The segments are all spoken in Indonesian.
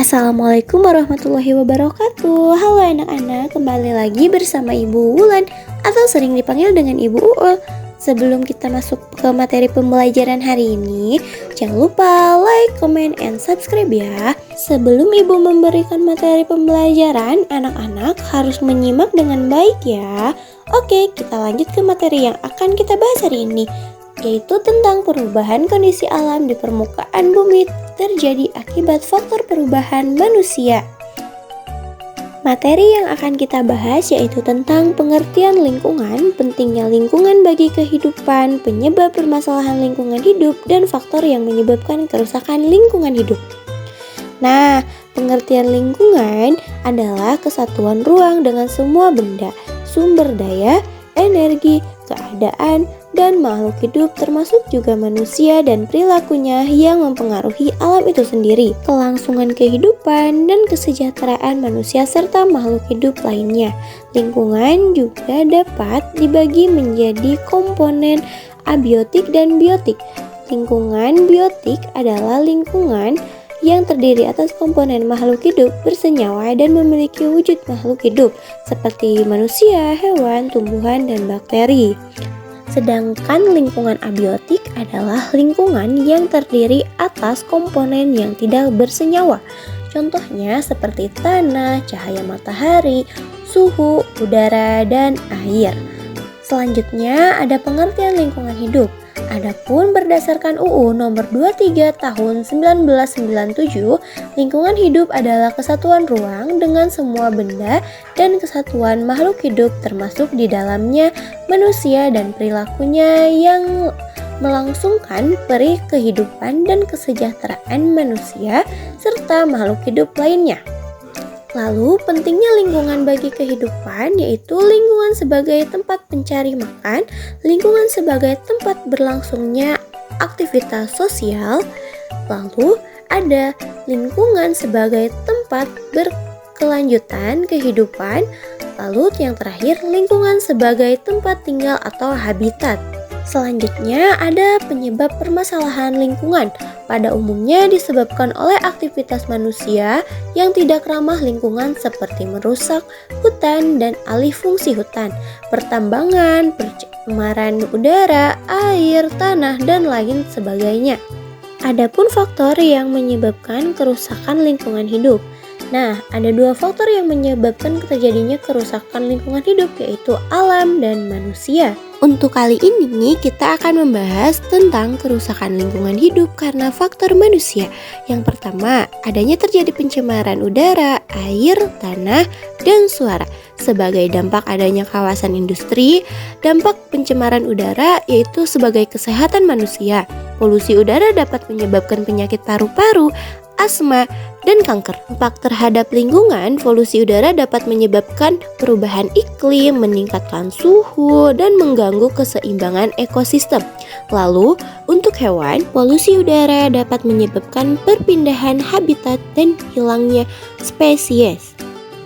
Assalamualaikum warahmatullahi wabarakatuh. Halo anak-anak, kembali lagi bersama Ibu Wulan atau sering dipanggil dengan Ibu Uul. Sebelum kita masuk ke materi pembelajaran hari ini, jangan lupa like, comment, and subscribe ya. Sebelum Ibu memberikan materi pembelajaran, anak-anak harus menyimak dengan baik ya. Oke, kita lanjut ke materi yang akan kita bahas hari ini, yaitu tentang perubahan kondisi alam di permukaan bumi terjadi akibat faktor perubahan manusia. Materi yang akan kita bahas yaitu tentang pengertian lingkungan, pentingnya lingkungan bagi kehidupan, penyebab permasalahan lingkungan hidup, dan faktor yang menyebabkan kerusakan lingkungan hidup. Nah, pengertian lingkungan adalah kesatuan ruang dengan semua benda, sumber daya, energi, keadaan, dan makhluk hidup termasuk juga manusia dan perilakunya yang mempengaruhi alam itu sendiri, kelangsungan kehidupan dan kesejahteraan manusia serta makhluk hidup lainnya. Lingkungan juga dapat dibagi menjadi komponen abiotik dan biotik. Lingkungan biotik adalah lingkungan yang terdiri atas komponen makhluk hidup bersenyawa dan memiliki wujud makhluk hidup seperti manusia, hewan, tumbuhan, dan bakteri. Sedangkan lingkungan abiotik adalah lingkungan yang terdiri atas komponen yang tidak bersenyawa. Contohnya seperti tanah, cahaya matahari, suhu, udara, dan air. Selanjutnya ada pengertian lingkungan hidup. Adapun berdasarkan UU nomor 23 tahun 1997, lingkungan hidup adalah kesatuan ruang dengan semua benda dan kesatuan makhluk hidup termasuk di dalamnya manusia dan perilakunya yang melangsungkan peri kehidupan dan kesejahteraan manusia serta makhluk hidup lainnya. Lalu, pentingnya lingkungan bagi kehidupan yaitu lingkungan sebagai tempat pencari makan, lingkungan sebagai tempat berlangsungnya aktivitas sosial, lalu ada lingkungan sebagai tempat berkelanjutan kehidupan, lalu yang terakhir lingkungan sebagai tempat tinggal atau habitat. Selanjutnya ada penyebab permasalahan lingkungan. Pada umumnya disebabkan oleh aktivitas manusia yang tidak ramah lingkungan seperti merusak hutan dan alih fungsi hutan, pertambangan, pencemaran udara, air, tanah, dan lain sebagainya. Adapun faktor yang menyebabkan kerusakan lingkungan hidup. Nah, ada dua faktor yang menyebabkan terjadinya kerusakan lingkungan hidup, yaitu alam dan manusia. Untuk kali ini kita akan membahas tentang kerusakan lingkungan hidup karena faktor manusia. Yang pertama, adanya terjadi pencemaran udara, air, tanah, dan suara. Sebagai dampak adanya kawasan industri, dampak pencemaran udara yaitu sebagai kesehatan manusia. Polusi udara dapat menyebabkan penyakit paru-paru, asma, dan kanker. Dampak terhadap lingkungan, polusi udara dapat menyebabkan perubahan iklim, meningkatkan suhu, dan mengganggu keseimbangan ekosistem. Lalu, untuk hewan, polusi udara dapat menyebabkan perpindahan habitat dan hilangnya spesies.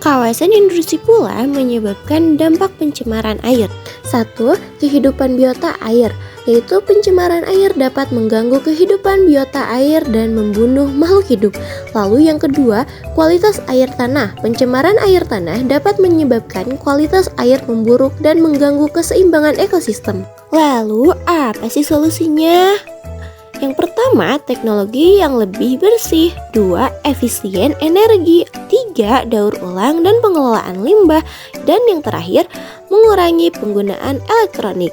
Kawasan industri pula menyebabkan dampak pencemaran air. 1. Kehidupan biota air, yaitu pencemaran air dapat mengganggu kehidupan biota air dan membunuh makhluk hidup. Lalu yang kedua, kualitas air tanah. Pencemaran air tanah dapat menyebabkan kualitas air memburuk dan mengganggu keseimbangan ekosistem. Lalu apa sih solusinya? Yang pertama, teknologi yang lebih bersih. 2. Efisien energi. 3. Daur ulang dan pengelolaan limbah. Dan yang terakhir, mengurangi penggunaan elektronik.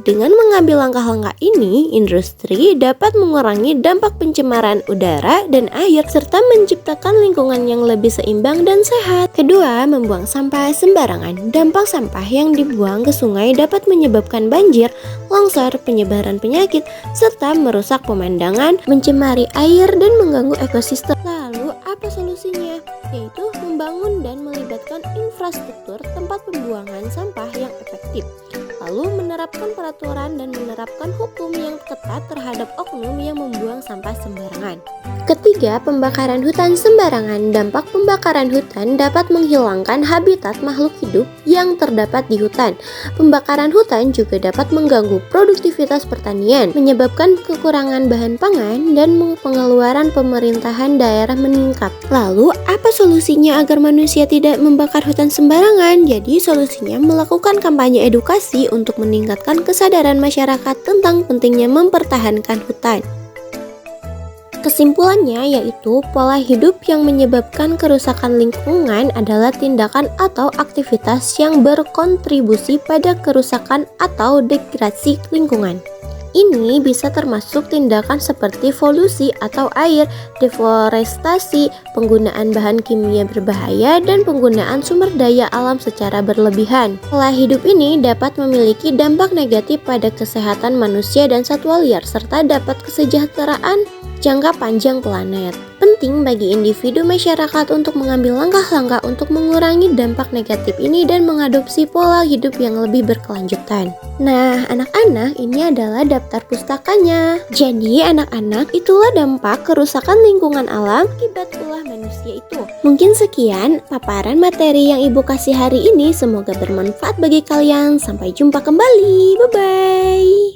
Dengan mengambil langkah-langkah ini, industri dapat mengurangi dampak pencemaran udara dan air serta menciptakan lingkungan yang lebih seimbang dan sehat. Kedua, membuang sampah sembarangan. Dampak sampah yang dibuang ke sungai dapat menyebabkan banjir, longsor, penyebaran penyakit, serta merusak pemandangan, mencemari air, dan mengganggu ekosistem. Lalu, apa solusinya? Yaitu membangun dan melibatkan infrastruktur tempat pembuangan sampah yang efektif. lalu menerapkan peraturan dan menerapkan hukum yang ketat terhadap oknum yang membuang sampah sembarangan. Ketiga, pembakaran hutan sembarangan. Dampak pembakaran hutan dapat menghilangkan habitat makhluk hidup yang terdapat di hutan. Pembakaran hutan juga dapat mengganggu produktivitas pertanian, menyebabkan kekurangan bahan pangan, dan pengeluaran pemerintahan daerah meningkat. Lalu, apa solusinya agar manusia tidak membakar hutan sembarangan? Jadi, solusinya melakukan kampanye edukasi untuk meningkatkan kesadaran masyarakat tentang pentingnya mempertahankan hutan. Kesimpulannya yaitu pola hidup yang menyebabkan kerusakan lingkungan adalah tindakan atau aktivitas yang berkontribusi pada kerusakan atau degradasi lingkungan. Ini bisa termasuk tindakan seperti polusi atau air, deforestasi, penggunaan bahan kimia berbahaya, dan penggunaan sumber daya alam secara berlebihan. Pola hidup ini dapat memiliki dampak negatif pada kesehatan manusia dan satwa liar, serta dapat kesejahteraan jangka panjang planet. Penting bagi individu masyarakat untuk mengambil langkah-langkah untuk mengurangi dampak negatif ini dan mengadopsi pola hidup yang lebih berkelanjutan. Nah, anak-anak, ini adalah daftar pustakanya. Jadi, anak-anak, itulah dampak kerusakan lingkungan alam akibat ulah manusia itu. Mungkin sekian paparan materi yang Ibu kasih hari ini. Semoga bermanfaat bagi kalian. Sampai jumpa kembali. Bye-bye.